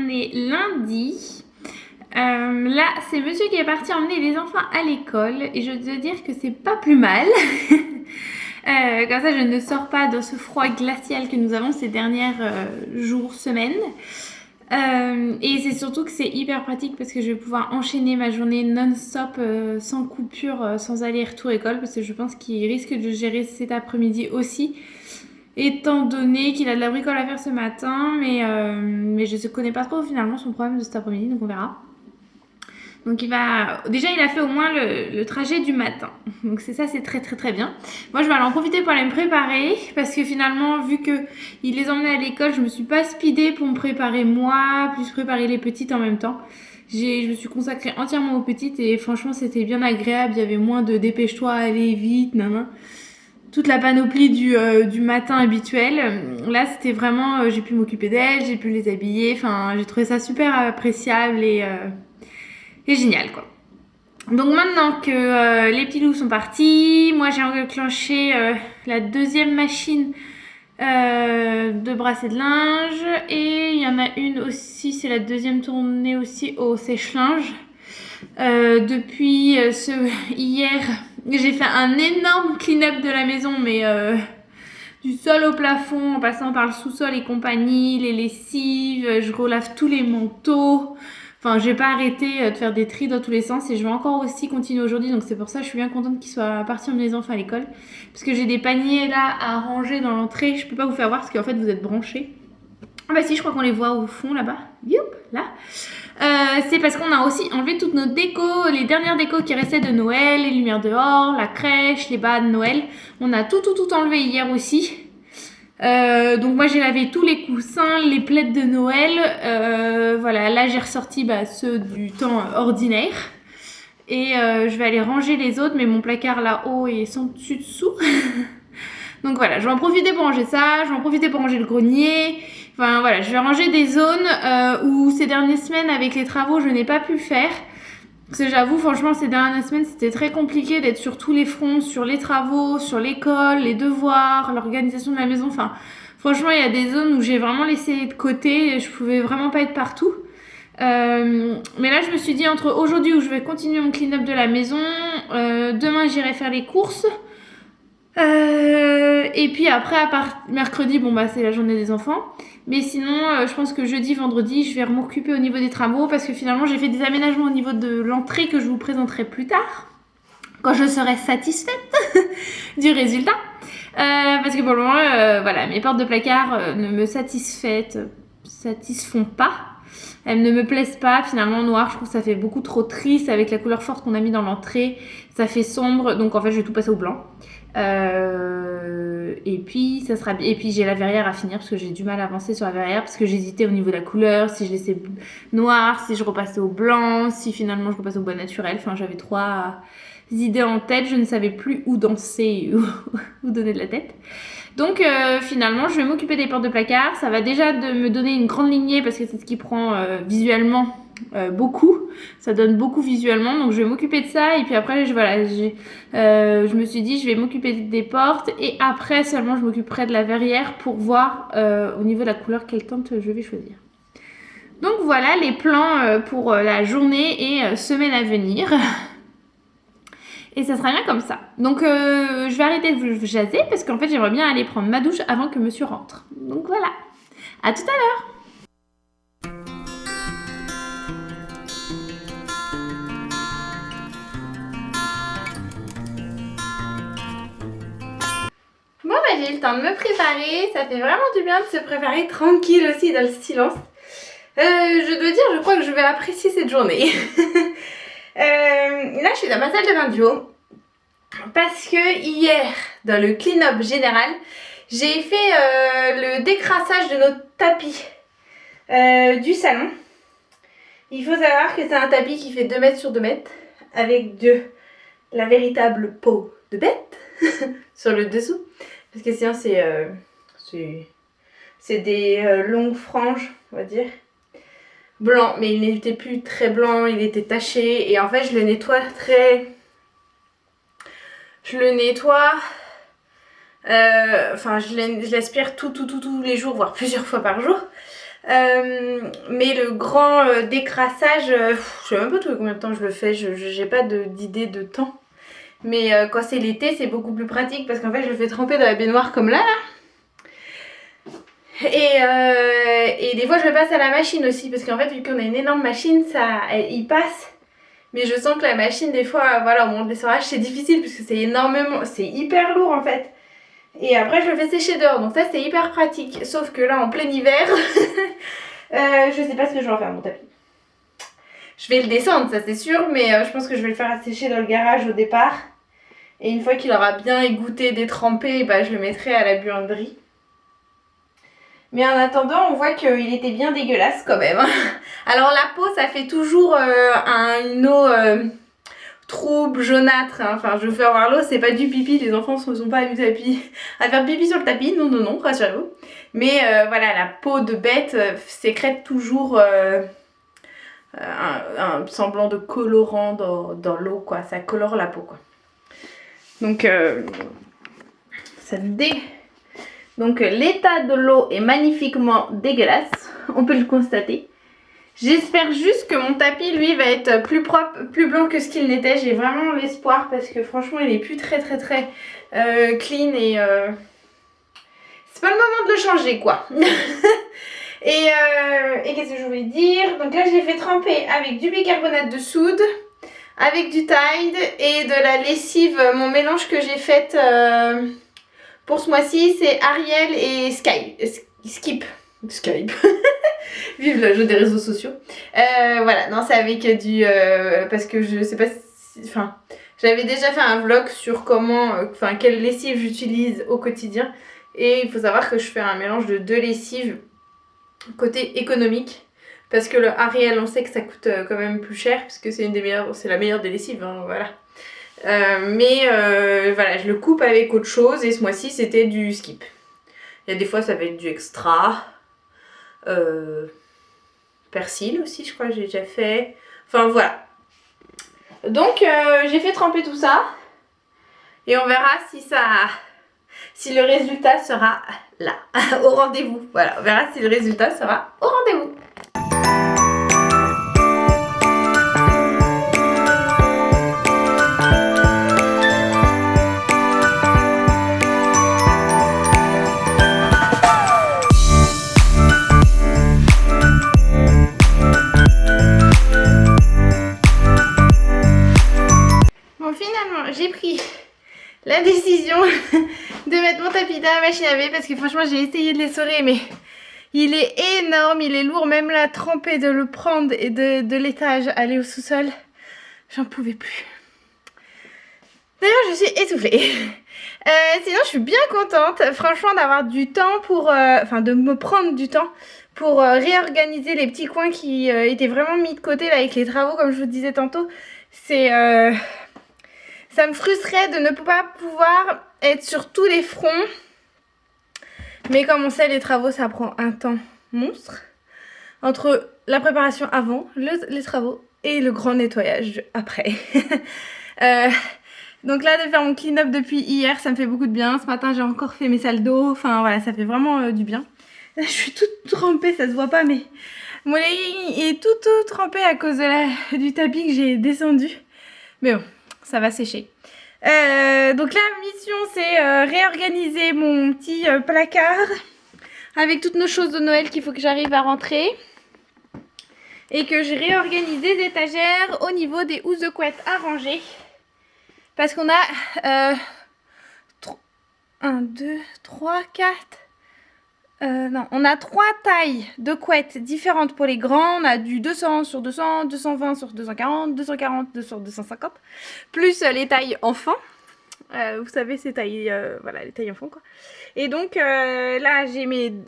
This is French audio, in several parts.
on est lundi. Là, c'est monsieur qui est parti emmener les enfants à l'école et je dois dire que c'est pas plus mal. Comme ça, je ne sors pas dans ce froid glacial que nous avons ces derniers jours, semaines. Et c'est surtout que c'est hyper pratique parce que je vais pouvoir enchaîner ma journée non-stop, sans coupure, sans aller-retour école, parce que je pense qu'il risque de gérer cet après-midi aussi, étant donné qu'il a de la bricole à faire ce matin, mais je ne connais pas trop finalement son problème de cet après-midi, donc on verra. Donc il a fait au moins le trajet du matin. Donc c'est très très très bien. Moi je vais aller en profiter pour aller me préparer parce que finalement vu que il les emmenait à l'école, je me suis pas speedée pour me préparer moi, plus préparer les petites en même temps. Je me suis consacrée entièrement aux petites et franchement c'était bien agréable. Il y avait moins de dépêche-toi, allez vite, nan. Toute la panoplie du matin habituel. Là c'était vraiment, j'ai pu m'occuper d'elles, j'ai pu les habiller. Enfin j'ai trouvé ça super appréciable et génial quoi. Donc maintenant que les petits loups sont partis, moi j'ai enclenché la deuxième machine de brasser de linge et il y en a une aussi, c'est la deuxième tournée aussi au sèche-linge. Depuis hier, j'ai fait un énorme clean-up de la maison, mais du sol au plafond, en passant par le sous-sol et compagnie, les lessives, je relave tous les manteaux. Enfin, je vais pas arrêter de faire des tris dans tous les sens et je vais encore aussi continuer aujourd'hui. Donc c'est pour ça que je suis bien contente qu'ils soient partis emmener les enfants à l'école. Parce que j'ai des paniers là à ranger dans l'entrée. Je peux pas vous faire voir parce qu'en fait vous êtes branchés. Ah bah si, je crois qu'on les voit au fond là-bas. Youp, là. C'est parce qu'on a aussi enlevé toutes nos décos, les dernières décos qui restaient de Noël, les lumières dehors, la crèche, les bas de Noël. On a tout enlevé hier aussi. Donc moi j'ai lavé tous les coussins, les plaids de Noël. Voilà, là j'ai ressorti ceux du temps ordinaire. Et je vais aller ranger les autres, mais mon placard là-haut est sans dessus dessous. Donc voilà, je vais en profiter pour ranger ça, je vais en profiter pour ranger le grenier. Enfin voilà, je vais ranger des zones où ces dernières semaines avec les travaux je n'ai pas pu faire. Parce que j'avoue franchement ces dernières semaines c'était très compliqué d'être sur tous les fronts, sur les travaux, sur l'école, les devoirs, l'organisation de la maison. Enfin franchement il y a des zones où j'ai vraiment laissé de côté et je pouvais vraiment pas être partout. Mais là je me suis dit entre aujourd'hui où je vais continuer mon clean-up de la maison, demain j'irai faire les courses. Et puis après, à part mercredi, c'est la journée des enfants. Mais sinon, je pense que jeudi, vendredi, je vais m'occuper au niveau des travaux parce que finalement, j'ai fait des aménagements au niveau de l'entrée que je vous présenterai plus tard, quand je serai satisfaite du résultat. Parce que pour le moment, voilà, mes portes de placard ne me satisfont pas. Elles ne me plaisent pas. Finalement, noir, je trouve que ça fait beaucoup trop triste avec la couleur forte qu'on a mis dans l'entrée. Ça fait sombre, donc en fait, je vais tout passer au blanc. Et puis j'ai la verrière à finir parce que j'ai du mal à avancer sur la verrière parce que j'hésitais au niveau de la couleur, si je laissais noir, si je repassais au blanc, si finalement je repassais au bois naturel. Enfin j'avais 3 idées en tête, je ne savais plus où danser où donner de la tête. Donc finalement je vais m'occuper des portes de placard. Ça va déjà de me donner une grande lignée parce que c'est ce qui prend visuellement beaucoup, ça donne beaucoup visuellement, donc je vais m'occuper de ça et puis après je me suis dit je vais m'occuper des portes et après seulement je m'occuperai de la verrière pour voir au niveau de la couleur quelle teinte je vais choisir. Donc voilà les plans pour la journée et semaine à venir. Et ça sera bien comme ça. Donc je vais arrêter de vous jaser parce qu'en fait j'aimerais bien aller prendre ma douche avant que monsieur rentre. Donc voilà, à tout à l'heure. Bon j'ai eu le temps de me préparer, ça fait vraiment du bien de se préparer tranquille aussi dans le silence. Je dois dire, je crois que je vais apprécier cette journée. Là je suis dans ma salle de bain du haut parce que hier dans le clean-up général j'ai fait le décrassage de notre tapis du salon. Il faut savoir que c'est un tapis qui fait 2 mètres sur 2 mètres avec de la véritable peau de bête sur le dessous. Parce que sinon c'est des longues franges, on va dire. Blanc, mais il n'était plus très blanc, il était taché. Et en fait, je le nettoie je l'aspire tous les jours, voire plusieurs fois par jour. Mais le grand décrassage, je sais même pas combien de temps je le fais, j'ai pas d'idée de temps. Mais quand c'est l'été, c'est beaucoup plus pratique parce qu'en fait, je le fais tremper dans la baignoire comme là. Et des fois, je le passe à la machine aussi parce qu'en fait, vu qu'on a une énorme machine, il passe. Mais je sens que la machine, des fois, voilà, au moment de l'essorage, c'est difficile parce que c'est hyper lourd en fait. Et après, je le fais sécher dehors, donc ça, c'est hyper pratique. Sauf que là, en plein hiver, je sais pas ce que je vais en faire mon tapis. Je vais le descendre, ça c'est sûr, mais je pense que je vais le faire sécher dans le garage au départ. Et une fois qu'il aura bien égoutté, détrempé, bah, je le mettrai à la buanderie. Mais en attendant, on voit qu'il était bien dégueulasse quand même. Alors la peau, ça fait toujours une eau trouble, jaunâtre. Hein. Enfin, je vous fais avoir l'eau, c'est pas du pipi. Les enfants ne sont pas amusés à faire pipi sur le tapis. Non, non, non, rassurez-vous. Mais voilà, la peau de bête sécrète toujours un semblant de colorant dans l'eau, quoi. Ça colore la peau, quoi. Donc, Donc l'état de l'eau est magnifiquement dégueulasse, on peut le constater. J'espère juste que mon tapis, lui, va être plus propre, plus blanc que ce qu'il n'était. J'ai vraiment l'espoir parce que franchement, il est plus très clean et c'est pas le moment de le changer, quoi. et qu'est-ce que je voulais dire? Donc là, j'ai fait tremper avec du bicarbonate de soude, avec du Tide et de la lessive, mon mélange que j'ai fait pour ce mois-ci, c'est Ariel et Skip. Vive le jeu des réseaux sociaux. Voilà, non, c'est avec du... parce que je sais pas si... Enfin, j'avais déjà fait un vlog sur comment... quelle lessive j'utilise au quotidien. Et il faut savoir que je fais un mélange de 2 lessives côté économique. Parce que le Ariel, on sait que ça coûte quand même plus cher. Puisque c'est la meilleure des lessives, hein, voilà. Voilà, je le coupe avec autre chose. Et ce mois-ci, c'était du Skip. Il y a des fois, ça va être du extra. Persil aussi, je crois que j'ai déjà fait. Enfin, voilà. Donc, j'ai fait tremper tout ça. Et on verra si le résultat sera là, au rendez-vous. Voilà, on verra si le résultat sera au rendez-vous. Bon, finalement, j'ai pris la décision de mettre mon tapis dans la machine à laver parce que franchement, j'ai essayé de l'essorer, mais il est énorme, il est lourd. Même là, tremper, de le prendre et de l'étage, aller au sous-sol, j'en pouvais plus. D'ailleurs, je suis essoufflée. Sinon, je suis bien contente, franchement, d'avoir du temps pour... de me prendre du temps pour réorganiser les petits coins qui étaient vraiment mis de côté là, avec les travaux, comme je vous disais tantôt. C'est... ça me frustrait de ne pas pouvoir être sur tous les fronts. Mais comme on sait, les travaux, ça prend un temps monstre. Entre la préparation avant, les travaux et le grand nettoyage après. Donc là, de faire mon clean-up depuis hier, ça me fait beaucoup de bien. Ce matin, j'ai encore fait mes salles d'eau. Enfin, voilà, ça fait vraiment du bien. Là, je suis toute trempée, ça se voit pas, mais mon legging est tout trempé à cause du tapis que j'ai descendu. Mais bon, ça va sécher. Donc la mission, c'est réorganiser mon petit placard avec toutes nos choses de Noël qu'il faut que j'arrive à rentrer. Et que je réorganise les étagères au niveau des housses de couette à ranger. Parce qu'on a 1, 2, 3, 4... non, on a 3 tailles de couettes différentes pour les grands. On a du 200 sur 200, 220 sur 240, 240 sur 250. Plus les tailles enfants. Vous savez, ces tailles, voilà, les tailles enfants, quoi. Et donc, là,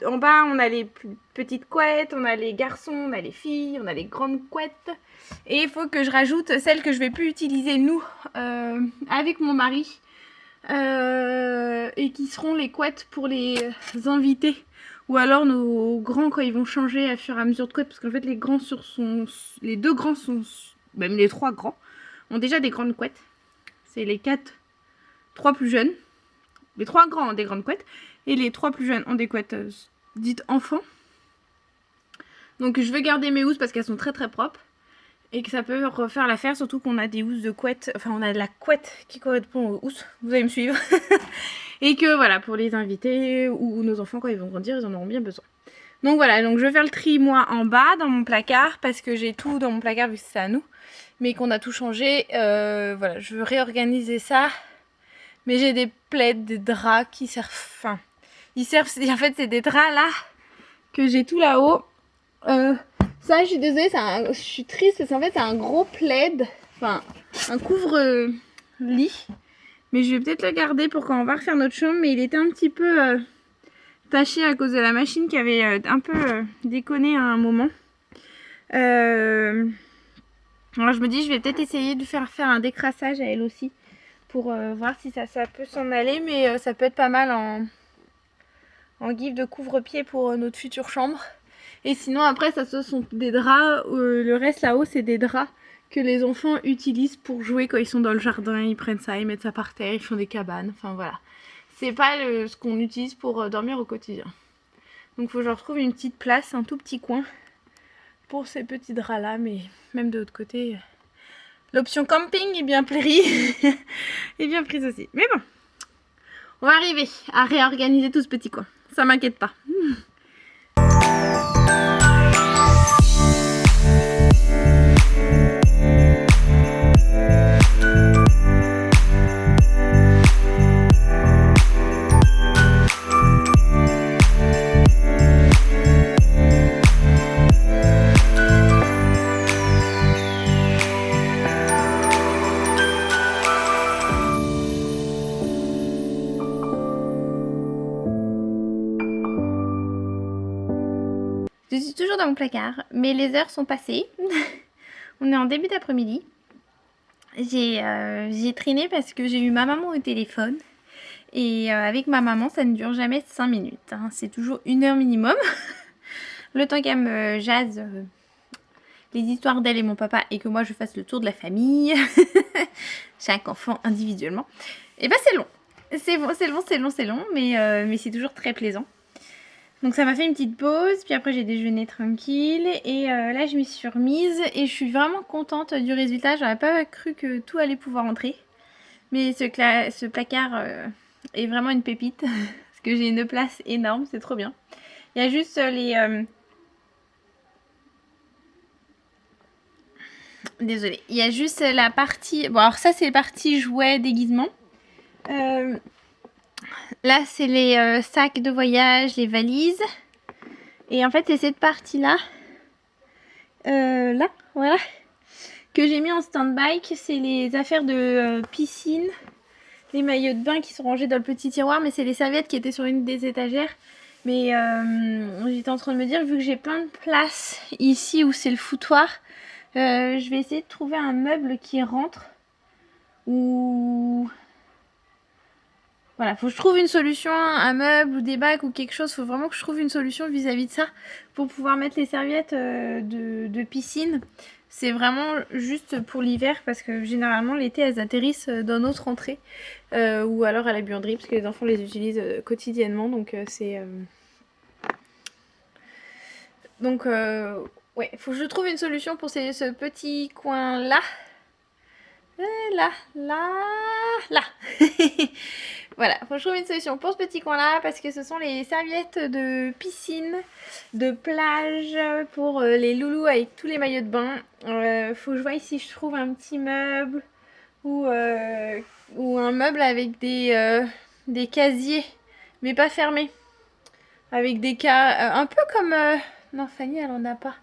en bas, on a les petites couettes, on a les garçons, on a les filles, on a les grandes couettes. Et il faut que je rajoute celles que je vais plus utiliser, nous, avec mon mari. Et qui seront les couettes pour les invités. Ou alors nos grands quand ils vont changer à fur et à mesure de couettes. Parce qu'en fait, les 2 grands sont... Même les 3 grands ont déjà des grandes couettes. C'est les 3 plus jeunes. Les 3 grands ont des grandes couettes. Et les 3 plus jeunes ont des couettes dites enfants. Donc je veux garder mes housses parce qu'elles sont très très propres. Et que ça peut refaire l'affaire, surtout qu'on a des housses de couette. Enfin, on a de la couette qui correspond aux housses. Vous allez me suivre. Et que voilà, pour les invités ou nos enfants, quand ils vont grandir, ils en auront bien besoin. Donc voilà, donc je vais faire le tri moi en bas dans mon placard. Parce que j'ai tout dans mon placard vu que c'est à nous. Mais qu'on a tout changé. Voilà, je veux réorganiser ça. Mais j'ai des plaids, des draps qui servent... Enfin, ils servent... En fait, c'est des draps là que j'ai tout là-haut. Ça, je suis désolée, je suis triste parce qu'en fait, c'est un gros plaid, enfin, un couvre-lit. Mais je vais peut-être le garder pour quand on va refaire notre chambre. Mais il était un petit peu taché à cause de la machine qui avait un peu déconné à un moment. Alors, je me dis, je vais peut-être essayer de faire un décrassage à elle aussi pour voir si ça peut s'en aller. Mais ça peut être pas mal en guise de couvre-pied pour notre future chambre. Et sinon après ça ce sont des draps, le reste là-haut c'est des draps que les enfants utilisent pour jouer quand ils sont dans le jardin, ils prennent ça, ils mettent ça par terre, ils font des cabanes, enfin voilà. C'est pas ce qu'on utilise pour dormir au quotidien. Donc faut que je retrouve une petite place, un tout petit coin pour ces petits draps là, mais même de l'autre côté, l'option camping est bien prise, est bien prise aussi. Mais bon, on va arriver à réorganiser tout ce petit coin, ça m'inquiète pas. Je suis toujours dans mon placard, mais les heures sont passées. On est en début d'après-midi. J'ai traîné parce que j'ai eu ma maman au téléphone. Et avec ma maman, ça ne dure jamais 5 minutes. Hein. C'est toujours 1 heure minimum. Le temps qu'elle me jase les histoires d'elle et mon papa et que moi je fasse le tour de la famille. Chaque enfant individuellement. Et ben c'est long. C'est long, mais c'est toujours très plaisant. Donc ça m'a fait une petite pause, puis après j'ai déjeuné tranquille et là je m'y suis remise et je suis vraiment contente du résultat. J'aurais pas cru que tout allait pouvoir entrer. Mais ce placard est vraiment une pépite parce que j'ai une place énorme, c'est trop bien. Il y a juste Désolée, il y a juste la partie... Bon alors ça c'est la partie jouets déguisement. Là, c'est les sacs de voyage, les valises. Et en fait, c'est cette partie-là, là, voilà, que j'ai mis en stand-by. C'est les affaires de piscine, les maillots de bain qui sont rangés dans le petit tiroir. Mais c'est les serviettes qui étaient sur une des étagères. Mais j'étais en train de me dire, vu que j'ai plein de place ici où c'est le foutoir, je vais essayer de trouver un meuble qui rentre. Ou... Voilà, faut que je trouve une solution, un meuble ou des bacs ou quelque chose. Faut vraiment que je trouve une solution vis-à-vis de ça pour pouvoir mettre les serviettes de piscine. C'est vraiment juste pour l'hiver parce que généralement l'été elles atterrissent dans notre entrée ou alors à la buanderie parce que les enfants les utilisent quotidiennement. Donc ouais, faut que je trouve une solution pour ce petit coin là. Là. Voilà, faut que je trouve une solution pour ce petit coin là parce que ce sont les serviettes de piscine, de plage pour les loulous avec tous les maillots de bain. Faut que je vois si je trouve un petit meuble ou un meuble avec des casiers mais pas fermés. Avec des cas un peu comme... Non, Fanny elle en a pas.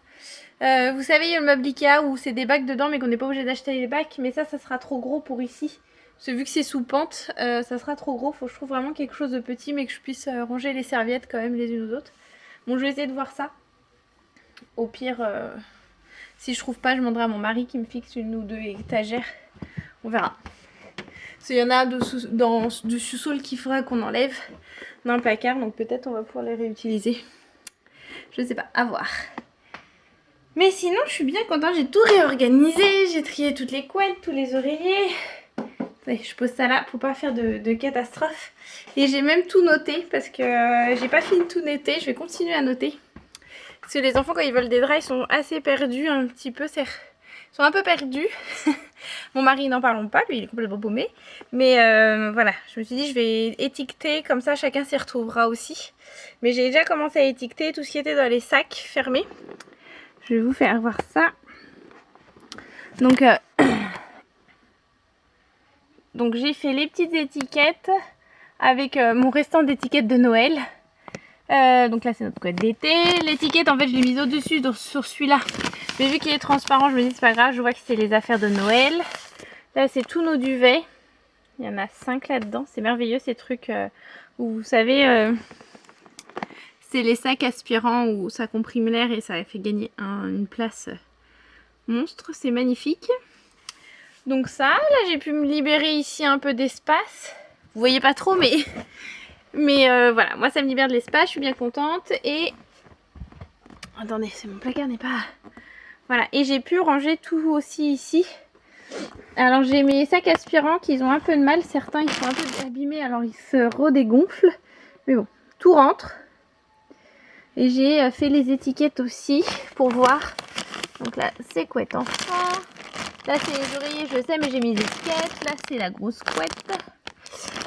Vous savez, il y a le meuble Ikea où c'est des bacs dedans mais qu'on n'est pas obligé d'acheter les bacs. Mais ça sera trop gros pour ici. Parce que vu que c'est sous pente, ça sera trop gros. Faut que je trouve vraiment quelque chose de petit mais que je puisse ranger les serviettes quand même les unes aux autres. Bon, je vais essayer de voir ça. Au pire, si je trouve pas, je demanderai à mon mari qui me fixe une ou deux étagères. On verra. Parce qu'il y en a du sous-sol qu'il faudra qu'on enlève dans le placard. Donc peut-être on va pouvoir les réutiliser. Je sais pas, à voir. Mais sinon, je suis bien contente, j'ai tout réorganisé, j'ai trié toutes les couettes, tous les oreillers. Ouais, je pose ça là pour pas faire de catastrophe. Et j'ai même tout noté parce que j'ai pas fini de tout noter, je vais continuer à noter. Parce que les enfants, quand ils veulent des draps, ils sont assez perdus un petit peu. Ils sont un peu perdus. Mon mari, n'en parlons pas, lui il est complètement paumé. Mais voilà, je me suis dit je vais étiqueter, comme ça chacun s'y retrouvera aussi. Mais j'ai déjà commencé à étiqueter tout ce qui était dans les sacs fermés. Je vais vous faire voir ça. Donc, donc j'ai fait les petites étiquettes avec mon restant d'étiquettes de Noël. Donc là c'est notre couette d'été. L'étiquette en fait je l'ai mise au-dessus sur celui-là. Mais vu qu'il est transparent, je me dis c'est pas grave, je vois que c'est les affaires de Noël. Là c'est tous nos duvets. Il y en a 5 là-dedans. C'est merveilleux ces trucs où vous savez, c'est les sacs aspirants où ça comprime l'air et ça fait gagner une place monstre. C'est magnifique. Donc ça, là j'ai pu me libérer ici un peu d'espace. Vous voyez pas trop mais voilà, moi ça me libère de l'espace, je suis bien contente. Et attendez, mon placard n'est pas... Voilà, et j'ai pu ranger tout aussi ici. Alors j'ai mes sacs aspirants qui ont un peu de mal, certains ils sont un peu abîmés, alors ils se redégonflent. Mais bon, tout rentre. Et j'ai fait les étiquettes aussi pour voir. Donc là c'est couette enfant. Là c'est les oreillers, je sais, mais j'ai mis les étiquettes. Là c'est la grosse couette.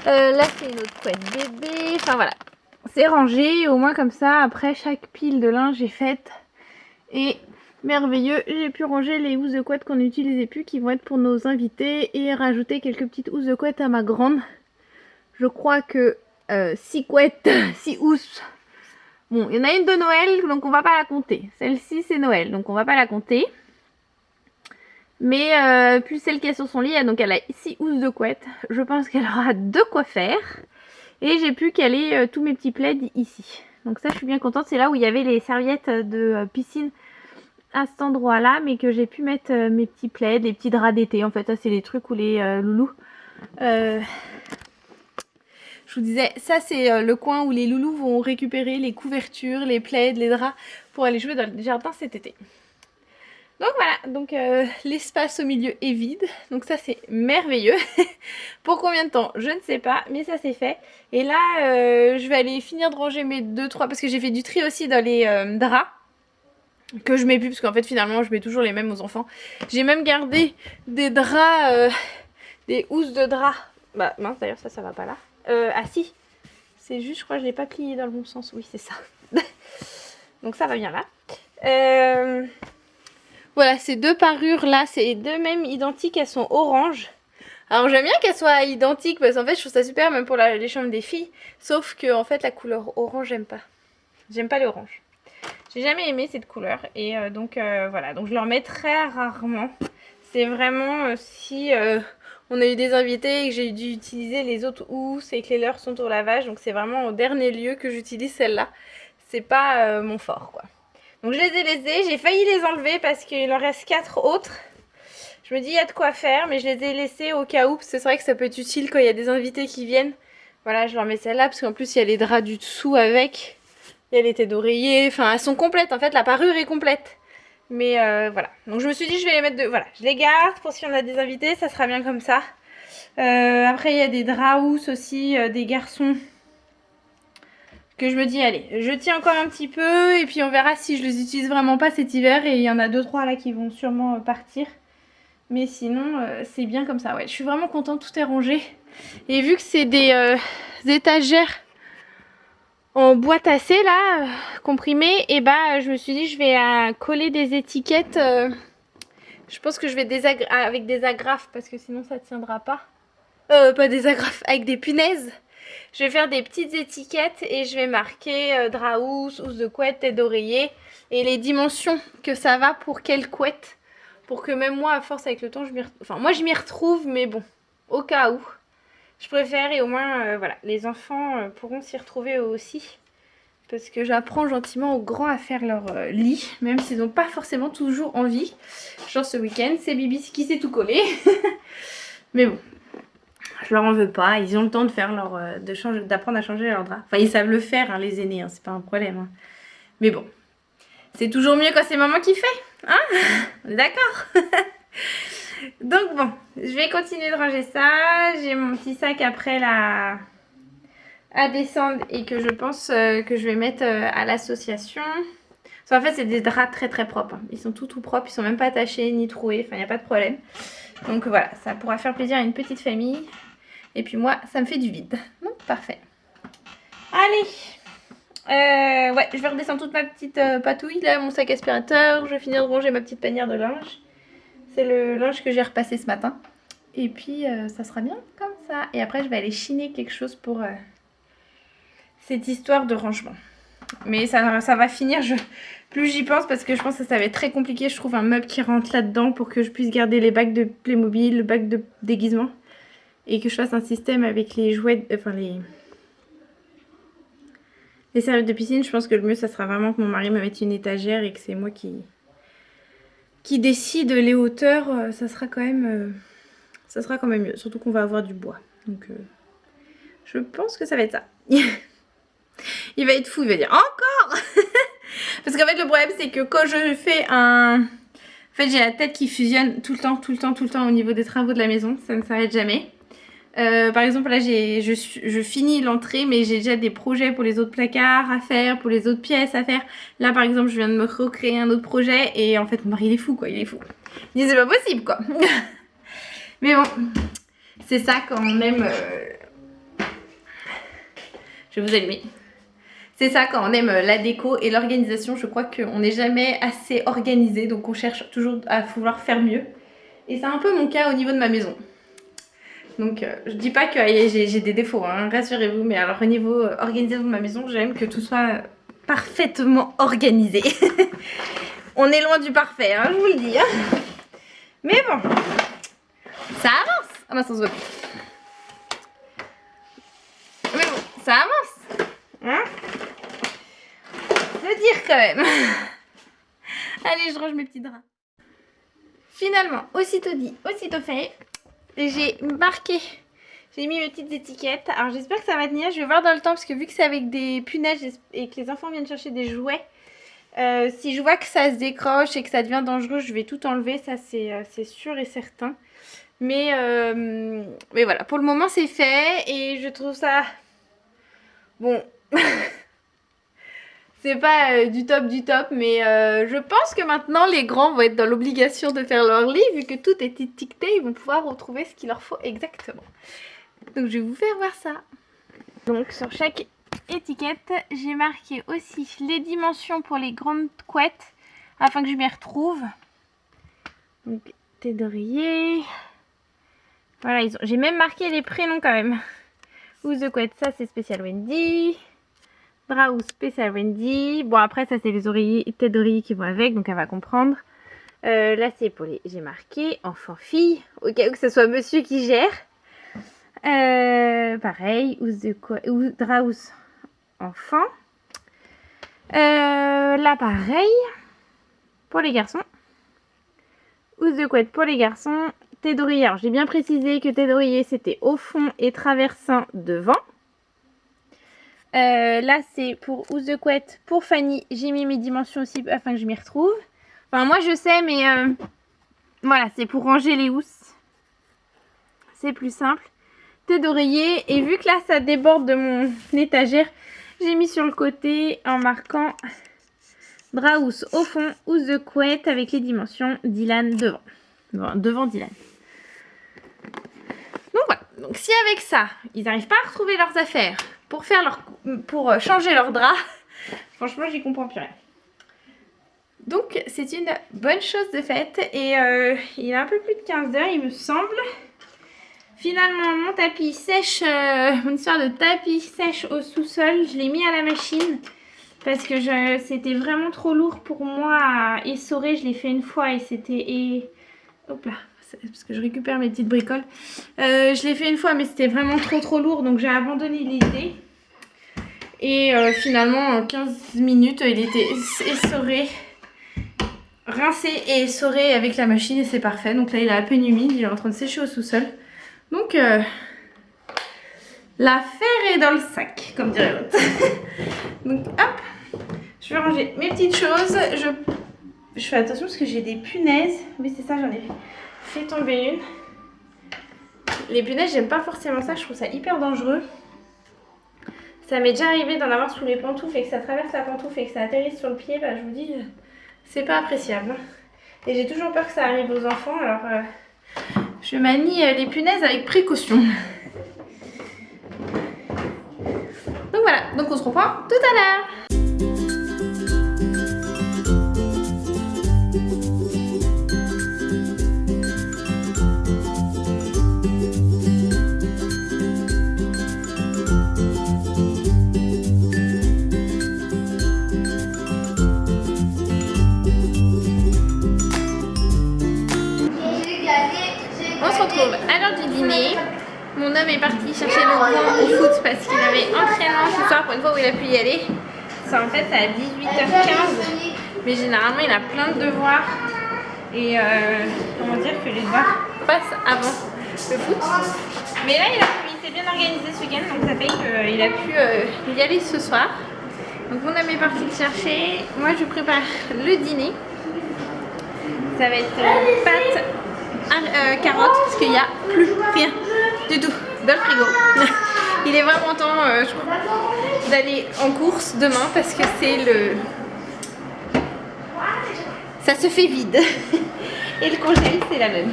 Là c'est une autre couette bébé. Enfin voilà, c'est rangé. Au moins comme ça, après chaque pile de linge est faite. Et merveilleux, j'ai pu ranger les housses de couette qu'on n'utilisait plus, qui vont être pour nos invités, et rajouter quelques petites housses de couette à ma grande. Je crois que 6 couettes, 6 housses. Bon, il y en a une de Noël, donc on va pas la compter. Celle-ci c'est Noël, donc on va pas la compter. Mais plus celle qui est sur son lit, donc elle a 6 housses de couette. Je pense qu'elle aura de quoi faire. Et j'ai pu caler tous mes petits plaids ici. Donc ça je suis bien contente, c'est là où il y avait les serviettes de piscine à cet endroit là, mais que j'ai pu mettre mes petits plaids, les petits draps d'été. En fait ça c'est les trucs où les loulous, je vous disais, ça c'est le coin où les loulous vont récupérer les couvertures, les plaids, les draps pour aller jouer dans le jardin cet été. Donc voilà, donc l'espace au milieu est vide, donc ça c'est merveilleux. Pour combien de temps, je ne sais pas, mais ça c'est fait. Et là je vais aller finir de ranger mes 2-3, parce que j'ai fait du tri aussi dans les draps que je mets plus, parce qu'en fait finalement je mets toujours les mêmes aux enfants. J'ai même gardé des draps, des housses de draps. Bah mince d'ailleurs ça va pas là. Ah si, c'est juste je crois que je l'ai pas plié dans le bon sens, oui c'est ça. Donc ça va bien là. Voilà, ces deux parures là, c'est les deux mêmes identiques, elles sont orange. Alors j'aime bien qu'elles soient identiques parce qu'en fait je trouve ça super même pour les chambres des filles. Sauf que en fait la couleur orange j'aime pas. J'aime pas l'orange. J'ai jamais aimé cette couleur et donc voilà, donc je leur mets très rarement. C'est vraiment si on a eu des invités et que j'ai dû utiliser les autres housses et que les leurs sont au lavage. Donc c'est vraiment au dernier lieu que j'utilise celle-là. C'est pas mon fort quoi. Donc je les ai laissés, j'ai failli les enlever parce qu'il en reste 4 autres. Je me dis il y a de quoi faire, mais je les ai laissés au cas où, parce que c'est vrai que ça peut être utile quand il y a des invités qui viennent. Voilà, je leur mets celle-là, parce qu'en plus il y a les draps du dessous avec. Il y a les têtes d'oreiller, enfin elles sont complètes, en fait la parure est complète. Mais voilà, donc je me suis dit je vais les mettre voilà, je les garde pour si on a des invités, ça sera bien comme ça. Après il y a des draps housses aussi, des garçons. Que je me dis allez, je tiens encore un petit peu et puis on verra si je les utilise vraiment pas cet hiver. Et il y en a 2-3 là qui vont sûrement partir. Mais sinon c'est bien comme ça, ouais. Je suis vraiment contente, tout est rangé. Et vu que c'est des étagères en bois tassé là, comprimé, et bah je me suis dit je vais coller des étiquettes. Je pense que je vais avec des agrafes parce que sinon ça tiendra pas. Pas des agrafes, avec des punaises. Je vais faire des petites étiquettes et je vais marquer drap housse, housse de couette, tête d'oreiller et les dimensions que ça va pour quelle couette. Pour que même moi, à force avec le temps, moi je m'y retrouve, mais bon, au cas où. Je préfère et au moins, voilà, les enfants pourront s'y retrouver eux aussi. Parce que j'apprends gentiment aux grands à faire leur lit, même s'ils n'ont pas forcément toujours envie. Genre ce week-end, c'est Bibi qui s'est tout collé. Mais bon. Je leur en veux pas, ils ont le temps de faire d'apprendre à changer leur drap. Enfin, ils savent le faire, hein, les aînés, hein, c'est pas un problème. Hein. Mais bon, c'est toujours mieux quand c'est maman qui fait, hein. On est d'accord. Donc bon, je vais continuer de ranger ça. J'ai mon petit sac après là à descendre et que je pense que je vais mettre à l'association. En fait, c'est des draps très très propres. Hein. Ils sont tout propres, ils sont même pas attachés ni troués, enfin il n'y a pas de problème. Donc voilà, ça pourra faire plaisir à une petite famille. Et puis moi, ça me fait du vide. Donc parfait. Allez, ouais, je vais redescendre toute ma petite patouille là, mon sac aspirateur. Je vais finir de ranger ma petite panière de linge. C'est le linge que j'ai repassé ce matin. Et puis ça sera bien comme ça. Et après, je vais aller chiner quelque chose pour cette histoire de rangement. Mais ça va finir, plus j'y pense, parce que je pense que ça va être très compliqué. Je trouve un meuble qui rentre là-dedans pour que je puisse garder les bacs de Playmobil, le bac de déguisement. Et que je fasse un système avec les jouets, enfin les serviettes de piscine. Je pense que le mieux, ça sera vraiment que mon mari me mette une étagère et que c'est moi qui décide les hauteurs. Ça sera quand même mieux. Surtout qu'on va avoir du bois. Donc je pense que ça va être ça. Il va être fou, il va dire encore. Parce qu'en fait le problème c'est que quand je fais en fait j'ai la tête qui fusionne tout le temps au niveau des travaux de la maison. Ça ne s'arrête jamais. Par exemple là je finis l'entrée, mais j'ai déjà des projets pour les autres placards à faire, pour les autres pièces à faire. Là par exemple je viens de me recréer un autre projet et en fait mon mari il est fou quoi, il est fou. Il dit c'est pas possible quoi. Mais bon, c'est ça quand on aime... Je vais vous allumer. C'est ça quand on aime la déco et l'organisation. Je crois qu'on n'est jamais assez organisé, donc on cherche toujours à vouloir faire mieux. Et c'est un peu mon cas au niveau de ma maison. Donc je dis pas que j'ai des défauts, hein, rassurez-vous, mais alors au niveau organisation de ma maison, j'aime que tout soit parfaitement organisé. On est loin du parfait, hein, je vous le dis. Hein. Mais bon, ça avance. Ah bah ça se voit plus. Mais bon, ça avance. Hein, de dire quand même. Allez, je range mes petits draps. Finalement, aussitôt dit, aussitôt fait, j'ai mis mes petites étiquettes. Alors j'espère que ça va tenir. Je vais voir dans le temps parce que vu que c'est avec des punaises et que les enfants viennent chercher des jouets, si je vois que ça se décroche et que ça devient dangereux, je vais tout enlever. Ça c'est sûr et certain. Mais voilà, pour le moment c'est fait et je trouve ça... Bon... C'est pas du top, mais je pense que maintenant les grands vont être dans l'obligation de faire leur lit. Vu que tout est étiqueté, ils vont pouvoir retrouver ce qu'il leur faut exactement. Donc je vais vous faire voir ça. Donc sur chaque étiquette, j'ai marqué aussi les dimensions pour les grandes couettes, afin que je m'y retrouve. Donc tête d'oreiller. Voilà, j'ai même marqué les prénoms quand même. Housse de couette, ça c'est spécial Wendy. Drap ou spécial Wendy. Bon après ça c'est les oreillers, têtes d'oreiller qui vont avec, donc elle va comprendre. Là c'est pour les... J'ai marqué enfant fille, au cas où que ce soit monsieur qui gère. Pareil, housse de quoi, drap housse enfant. Là pareil, pour les garçons. Housse de couette pour les garçons. Tête d'oreiller, alors j'ai bien précisé que tête d'oreiller c'était au fond et traversin devant. Là c'est pour housse de couette pour Fanny, j'ai mis mes dimensions aussi afin que je m'y retrouve. Enfin moi je sais, mais voilà, c'est pour ranger les housses, c'est plus simple. Tête d'oreiller, et vu que là ça déborde de mon étagère, j'ai mis sur le côté en marquant drap housse au fond, housse de couette avec les dimensions, Dylan devant. Bon, devant Dylan. Donc voilà, donc si avec ça ils n'arrivent pas à retrouver leurs affaires pour changer leur drap, franchement j'y comprends plus rien. Donc c'est une bonne chose de faite et il est un peu plus de 15 heures il me semble. Finalement mon tapis sèche, mon histoire de tapis sèche au sous-sol, je l'ai mis à la machine parce que c'était vraiment trop lourd pour moi à essorer. Je l'ai fait une fois et c'était... Hop là, parce que je récupère mes petites bricoles. Je l'ai fait une fois mais c'était vraiment trop lourd, donc j'ai abandonné l'idée. Et finalement en 15 minutes il était essoré, rincé et essoré avec la machine et c'est parfait. Donc là il est à peine humide, il est en train de sécher au sous-sol. Donc l'affaire est dans le sac, comme dirait l'autre. Donc hop, je vais ranger mes petites choses. Je fais attention parce que j'ai des punaises. Oui c'est ça, j'en ai fait tomber une. Les punaises j'aime pas forcément ça, je trouve ça hyper dangereux. Ça m'est déjà arrivé d'en avoir sous les pantoufles et que ça traverse la pantoufle et que ça atterrisse sur le pied, bah je vous dis, c'est pas appréciable. Et j'ai toujours peur que ça arrive aux enfants, alors je manie les punaises avec précaution. Donc voilà, donc on se reprend tout à l'heure. On se retrouve à l'heure du dîner. Mon homme est parti chercher le grand au foot parce qu'il avait entraînement ce soir pour une fois où il a pu y aller. Ça en fait c'est à 18h15. Mais généralement il a plein de devoirs. Et comment dire que les devoirs passent avant le foot. Mais là il s'est bien organisé ce week-end, donc ça fait qu'il a pu y aller ce soir. Donc mon homme est parti le chercher. Moi je prépare le dîner. Ça va être pâtes carottes parce qu'il n'y a plus rien du tout dans le frigo. Il est vraiment temps je crois, d'aller en course demain parce que c'est le... ça se fait vide. Et le congèle c'est la même.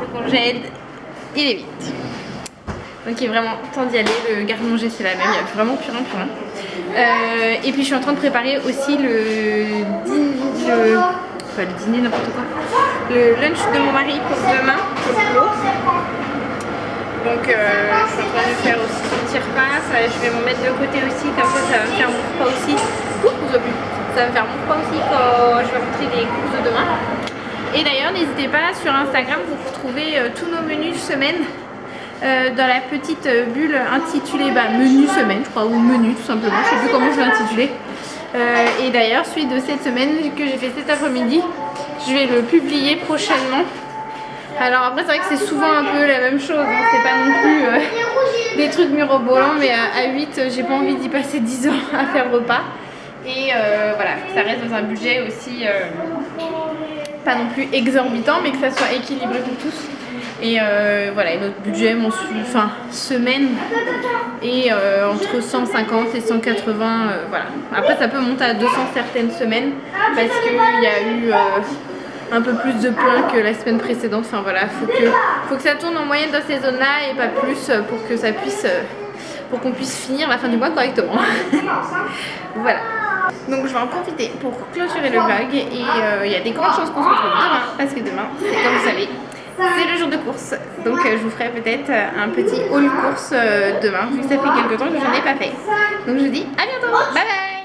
Le congèle il est vide. Donc il est vraiment temps d'y aller. Le garde-manger c'est la même, il n'y a vraiment plus rien. Et puis je suis en train de préparer aussi le dîner n'importe quoi. Le lunch de mon mari pour demain, pour l'eau. Donc je suis en train de faire aussi son petit repas. Je vais m'en mettre de côté aussi, comme ça va me faire mon repas aussi. Ça va me faire mon repas aussi quand je vais rentrer des courses de demain. Et d'ailleurs n'hésitez pas, sur Instagram vous retrouvez tous nos menus semaine dans la petite bulle intitulée menu semaine je crois, ou menu tout simplement, je sais plus comment je vais l'intituler. Et d'ailleurs celui de cette semaine que j'ai fait cet après-midi, je vais le publier prochainement. Alors après c'est vrai que c'est souvent un peu la même chose, hein. C'est pas non plus des trucs mirobolants, mais à 8 j'ai pas envie d'y passer 10 ans à faire le repas. Et voilà, ça reste dans un budget aussi pas non plus exorbitant, mais que ça soit équilibré pour tous. Et voilà, et notre budget semaine est entre 150 et 180, voilà. Après ça peut monter à 200 certaines semaines parce qu'il y a eu un peu plus de plein que la semaine précédente. Enfin voilà, faut que ça tourne en moyenne dans ces zones là et pas plus pour que ça puisse pour qu'on puisse finir la fin du mois correctement. Voilà. Donc je vais en profiter pour clôturer le vlog et il y a des grandes chances qu'on se retrouve demain parce que demain, c'est comme vous savez, c'est le jour de course. Donc je vous ferai peut-être un petit haul course demain vu que ça fait quelques temps que je n'en ai pas fait. Donc je vous dis à bientôt, bye bye.